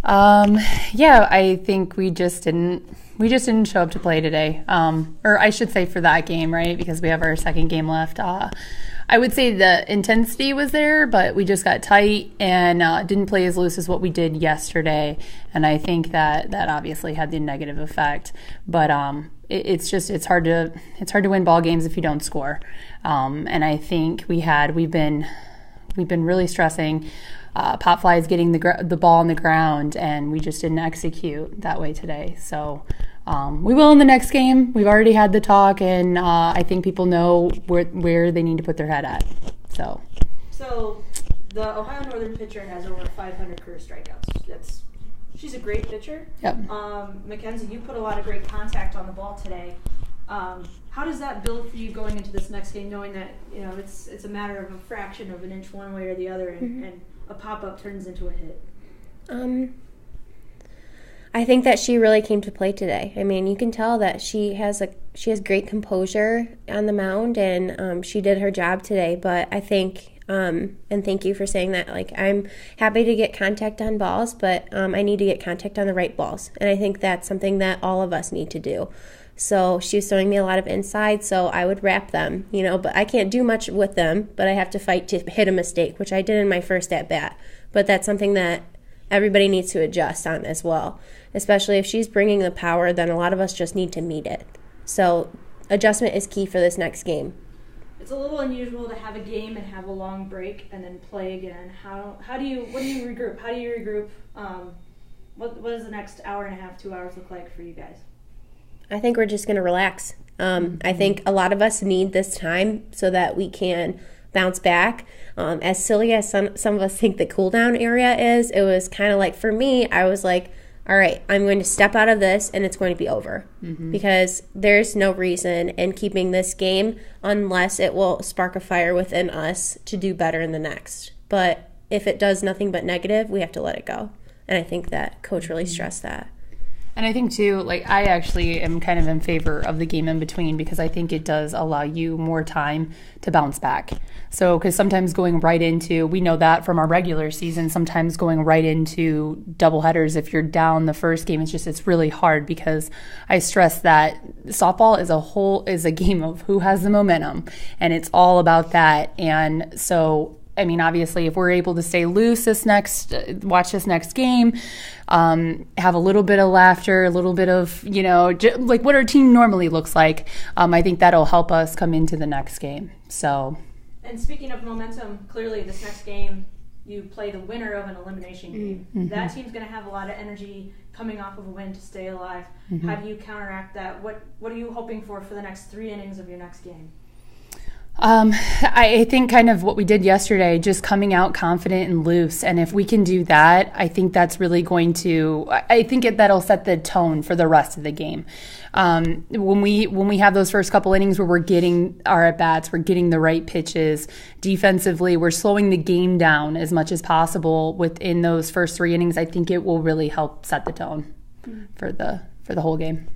Yeah, I think we just didn't show up to play today. Or I should say for that game, right? Because we have our second game left. I would say the intensity was there, but we just got tight and didn't play as loose as what we did yesterday. And I think that obviously had the negative effect. But it's hard to win ball games if you don't score. And I think we've been really stressing pop flies getting the ball on the ground, and we just didn't execute that way today. So we will in the next game. We've already had the talk, and I think people know where they need to put their head at. So the Ohio Northern pitcher has over 500 career strikeouts. She's a great pitcher. Yep. Mackenzie, you put a lot of great contact on the ball today. How does that build for you going into this next game, knowing that it's a matter of a fraction of an inch one way or the other, and a pop-up turns into a hit? I think that she really came to play today. I mean, you can tell that she has great composure on the mound, and she did her job today. But I think, and thank you for saying that, like, I'm happy to get contact on balls, but I need to get contact on the right balls. And I think that's something that all of us need to do. So she was throwing me a lot of inside, so I would wrap them, but I can't do much with them, but I have to fight to hit a mistake, which I did in my first at-bat. But that's something that everybody needs to adjust on as well, especially if she's bringing the power, then a lot of us just need to meet it. So adjustment is key for this next game. It's a little unusual to have a game and have a long break and then play again. What do you regroup? How do you regroup? What does the next hour and a half, 2 hours look like for you guys? I think we're just going to relax. I think a lot of us need this time so that we can bounce back. As silly as some of us think the cool down area is, it was kind of like, for me, I was like, all right, I'm going to step out of this and it's going to be over. Because there's no reason in keeping this game unless it will spark a fire within us to do better in the next. But if it does nothing but negative, we have to let it go. And I think that Coach really stressed that. And I think, too, I actually am kind of in favor of the game in between, because I think it does allow you more time to bounce back. So, because sometimes going right into, we know that from our regular season, sometimes going right into doubleheaders, if you're down the first game, it's really hard, because I stress that softball is a game of who has the momentum, and it's all about that. And so, I mean, obviously, if we're able to stay loose watch this next game, have a little bit of laughter, a little bit of, like what our team normally looks like, I think that'll help us come into the next game. So. And speaking of momentum, clearly this next game, you play the winner of an elimination game. That team's going to have a lot of energy coming off of a win to stay alive. How do you counteract that? What are you hoping for the next 3 innings of your next game? I think kind of what we did yesterday, just coming out confident and loose. And if we can do that, I think that's really going to, that'll set the tone for the rest of the game. When we have those first couple innings where we're getting our at-bats, we're getting the right pitches, defensively, we're slowing the game down as much as possible within those first 3 innings, I think it will really help set the tone for the whole game.